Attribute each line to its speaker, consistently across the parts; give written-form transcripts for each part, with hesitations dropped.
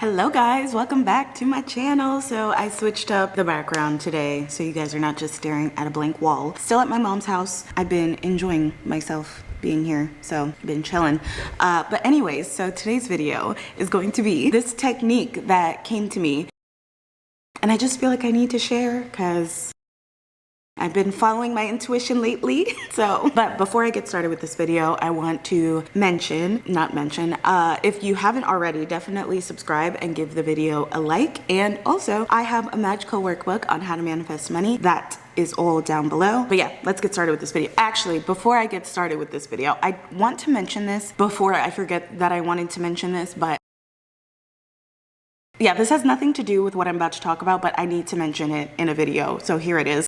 Speaker 1: Hello guys, welcome back to my channel. So I switched up the background today so you guys are not just staring at a blank wall. Still at my mom's house. I've been enjoying myself being here, so I've been chilling. But anyways, so today's video is going to be this technique that came to me and I just feel like I need to share because I've been following my intuition lately. But before I get started with this video, I want to if you haven't already, definitely subscribe and give the video a like. And also, I have a magical workbook on how to manifest money that is all down below. But yeah, let's get started with this video. Actually, before I get started with this video, I want to mention this before I forget that I wanted to mention this, but yeah, this has nothing to do with what I'm about to talk about, but I need to mention it in a video. So here it is.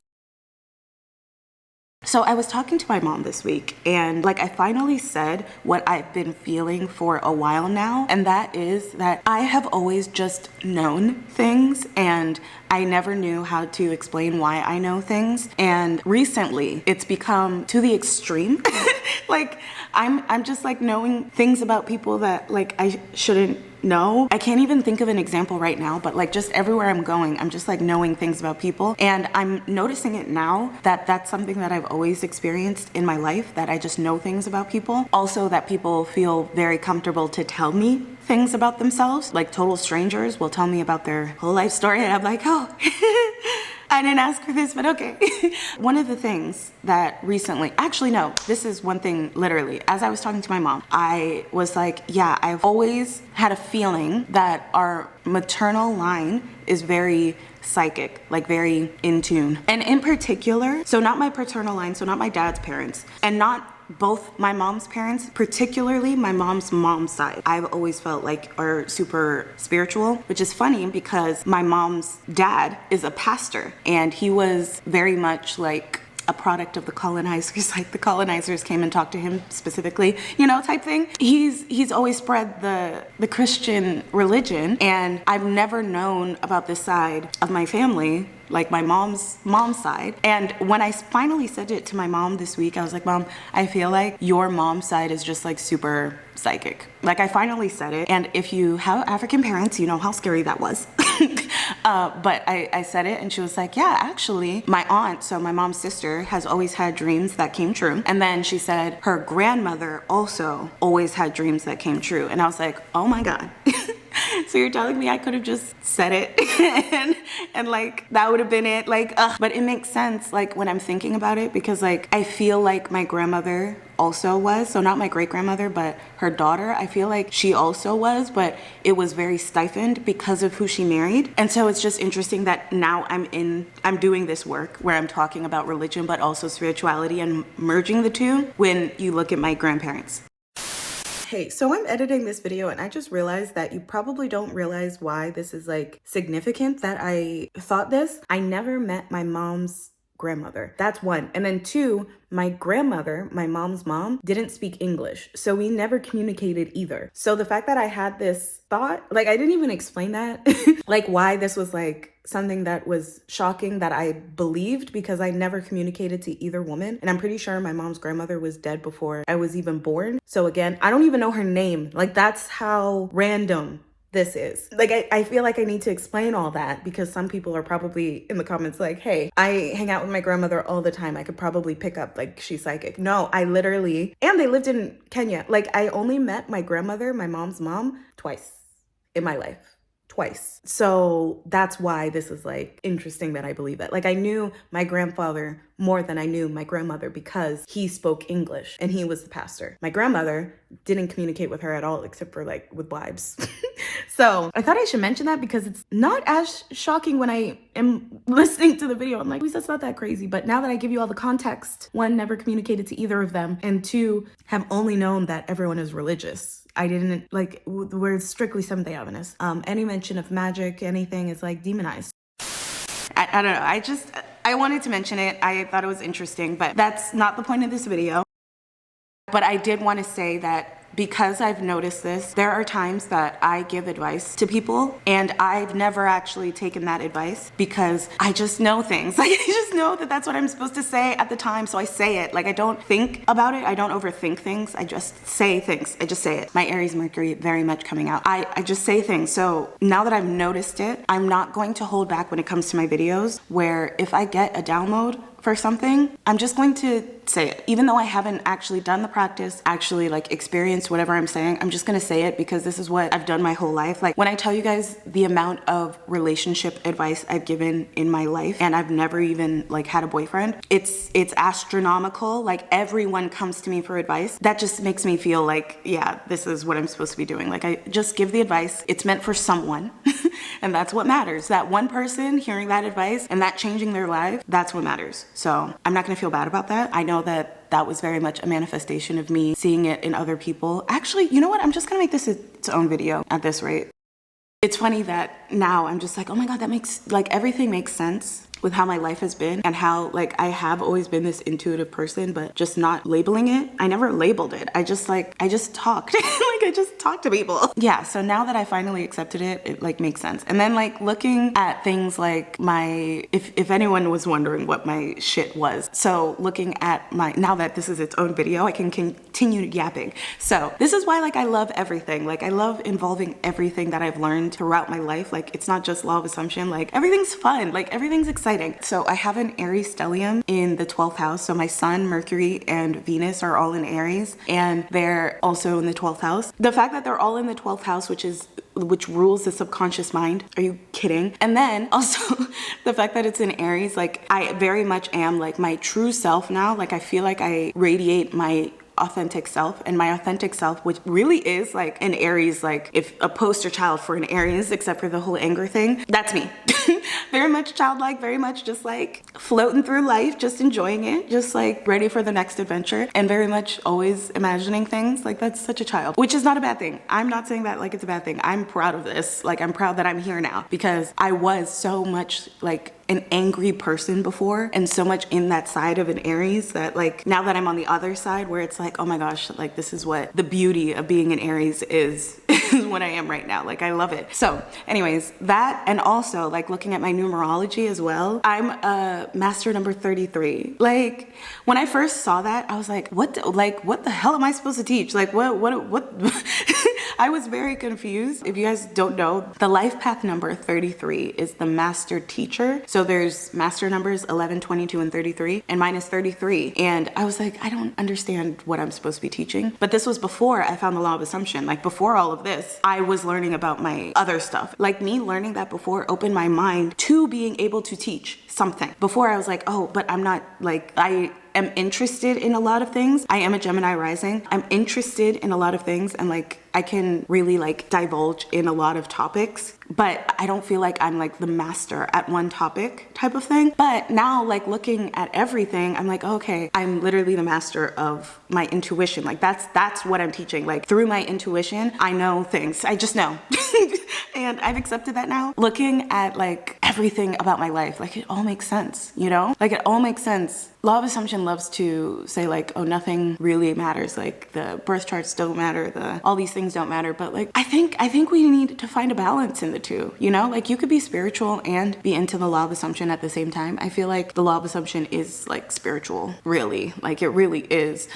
Speaker 1: So I was talking to my mom this week and I finally said what I've been feeling for a while now, and that is that I have always just known things and I never knew how to explain why I know things. And recently it's become to the extreme. I'm just knowing things about people that I shouldn't know. I can't even think of an example right now, but just everywhere I'm going, I'm just knowing things about people. And I'm noticing it now that that's something that I've always experienced in my life, that I just know things about people. Also that people feel very comfortable to tell me things about themselves. Total strangers will tell me about their whole life story and I'm like, oh, I didn't ask for this, but okay. One of the things that recently, actually no, this is one thing literally, as I was talking to my mom, I was like, yeah, I've always had a feeling that our maternal line is very psychic, very in tune. And in particular, so not my paternal line, so not my dad's parents, and not both my mom's parents, particularly my mom's side, I've always felt are super spiritual, which is funny because my mom's dad is a pastor and he was very much a product of the colonizers, the colonizers came and talked to him specifically, type thing. He's always spread the Christian religion, and I've never known about this side of my family, my mom's side. And when I finally said it to my mom this week, I was like, Mom, I feel like your mom's side is just super psychic. I finally said it. And if you have African parents, you know how scary that was. But I said it and she was like, yeah, actually my aunt, so my mom's sister, has always had dreams that came true. And then she said her grandmother also always had dreams that came true. And I was like, oh my God. So you're telling me I could have just said it and that would have been it. But it makes sense when I'm thinking about it, because I feel like my grandmother also was, so not my great grandmother, but her daughter, I feel like she also was, but it was very stifled because of who she married. And so it's just interesting that now I'm doing this work where I'm talking about religion but also spirituality and merging the two when you look at my grandparents. Hey, so I'm editing this video and I just realized that you probably don't realize why this is significant that I thought this. I never met my mom's grandmother. That's one. And then two, my grandmother, my mom's mom, didn't speak English. So we never communicated either. So the fact that I had this thought, I didn't even explain that, why this was something that was shocking that I believed, because I never communicated to either woman. And I'm pretty sure my mom's grandmother was dead before I was even born. So again, I don't even know her name. That's how random this is. I feel like I need to explain all that because some people are probably in the comments hey, I hang out with my grandmother all the time. I could probably pick up she's psychic. No, I literally, and they lived in Kenya. I only met my grandmother, my mom's mom, twice in my life. Twice. So that's why this is interesting that I believe that. I knew my grandfather more than I knew my grandmother because he spoke English and he was the pastor. My grandmother didn't communicate with her at all except for with vibes. So I thought I should mention that because it's not as shocking when I am listening to the video. I'm that's not that crazy. But now that I give you all the context, one, never communicated to either of them, and two, have only known that everyone is religious. I didn't we're strictly Seventh-day Adventists. Any mention of magic, anything is demonized. I don't know. I wanted to mention it. I thought it was interesting, but that's not the point of this video. But I did want to say that because I've noticed this, there are times that I give advice to people and I've never actually taken that advice because I just know things. Like, I just know that that's what I'm supposed to say at the time, so I say it. Like, I don't think about it. I don't overthink things. I just say things. I just say it. My Aries Mercury very much coming out. I just say things. So now that I've noticed it, I'm not going to hold back when it comes to my videos, where if I get a download for something, I'm just going to say it. Even though I haven't actually done the practice, actually like experienced whatever I'm saying, I'm just gonna say it because this is what I've done my whole life. Like, when I tell you guys the amount of relationship advice I've given in my life, and I've never even like had a boyfriend, it's astronomical. Like, everyone comes to me for advice. That just makes me feel like, yeah, this is what I'm supposed to be doing. Like, I just give the advice. It's meant for someone. And that's what matters. That one person hearing that advice and that changing their life, that's what matters. So I'm not gonna feel bad about that. I know that that was very much a manifestation of me seeing it in other people. Actually, you know what? I'm just gonna make this its own video at this rate. It's funny that now I'm just like, oh my God, that makes, like, everything makes sense with how my life has been and how, like, I have always been this intuitive person, but just not labeling it. I never labeled it. I just talked. Like, I just talk to people. Yeah, so now that I finally accepted it, it like makes sense. And then like looking at things like if anyone was wondering what my shit was. So looking at now that this is its own video, I can continue yapping. So this is why, like, I love everything. Like, I love involving everything that I've learned throughout my life. Like, it's not just law of assumption. Like, everything's fun. Like, everything's exciting. So I have an Aries stellium in the 12th house. So my sun, Mercury, and Venus are all in Aries, and they're also in the 12th house. The fact that they're all in the 12th house, which rules the subconscious mind. Are you kidding? And then also the fact that it's in Aries, like, I very much am like my true self now. Like, I feel like I radiate my authentic self, and my authentic self, which really is like an Aries, like if a poster child for an Aries, except for the whole anger thing, that's me. Very much childlike, very much just like floating through life, just enjoying it, just like ready for the next adventure, and very much always imagining things. Like, that's such a child, which is not a bad thing. I'm not saying that like it's a bad thing. I'm proud of this. Like, I'm proud that I'm here now, because I was so much like an angry person before, and so much in that side of an Aries that, like, now that I'm on the other side where it's like, oh my gosh, like, this is what the beauty of being an Aries is what I am right now. Like, I love it. So anyways, that, and also like looking at my numerology as well, I'm a master number 33. Like, when I first saw that, I was like, what the hell am I supposed to teach? Like, what I was very confused. If you guys don't know, the life path number 33 is the master teacher. So there's master numbers 11, 22, and 33, and mine is 33. And I was like, I don't understand what I'm supposed to be teaching. But this was before I found the law of assumption. Like, before all of this, I was learning about my other stuff. Like, me learning that before opened my mind to being able to teach something. Before, I was like, oh, but I'm not, like, I am interested in a lot of things. I am a Gemini rising. I'm interested in a lot of things, and like, I can really like divulge in a lot of topics, but I don't feel like I'm like the master at one topic type of thing. But now, like, looking at everything, I'm like, okay, I'm literally the master of my intuition. Like, that's what I'm teaching. Like, through my intuition, I know things. I just know. And I've accepted that now. Looking at like everything about my life, like, it all makes sense, you know? Like, it all makes sense. Law of assumption loves to say like, oh, nothing really matters. Like, the birth charts don't matter. All these things don't matter. But like, I think we need to find a balance in the two, you know? Like, you could be spiritual and be into the law of assumption at the same time. I feel like the law of assumption is like spiritual, really. Like, it really is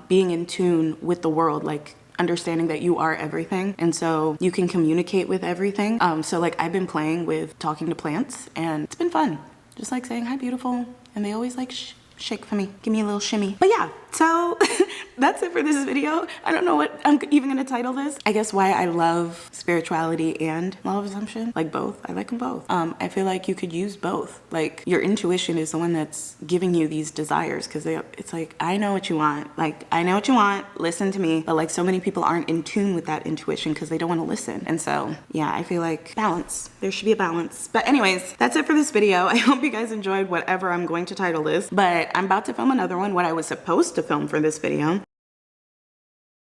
Speaker 1: being in tune with the world, like understanding that you are everything, and so you can communicate with everything. So like, I've been playing with talking to plants, and it's been fun. Just like saying, hi, beautiful. And they always like shake for me, give me a little shimmy. But yeah, so that's it for this video. I don't know what I'm even gonna title this. I guess why I love spirituality and law of assumption, like both. I like them both. I feel like you could use both. Like, your intuition is the one that's giving you these desires, because it's like, I know what you want. Like, I know what you want, listen to me. But like, so many people aren't in tune with that intuition because they don't want to listen. And so yeah, I feel like balance. There should be a balance. But anyways, that's it for this video. I hope you guys enjoyed whatever I'm going to title this, but I'm about to film another one, what I was supposed to film for this video.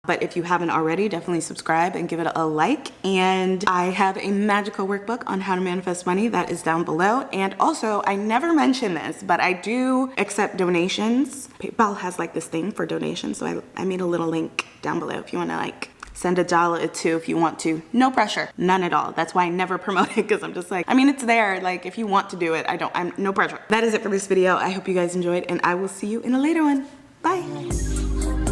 Speaker 1: But if you haven't already, definitely subscribe and give it a like. And I have a magical workbook on how to manifest money that is down below. And also, I never mention this, but I do accept donations. PayPal has like this thing for donations, so I made a little link down below if you want to like send $1 or $2 if you want to. No pressure, none at all. That's why I never promote it, because I'm just like, I mean, it's there. Like, if you want to do it, I'm no pressure. That is it for this video. I hope you guys enjoyed, and I will see you in a later one. Bye.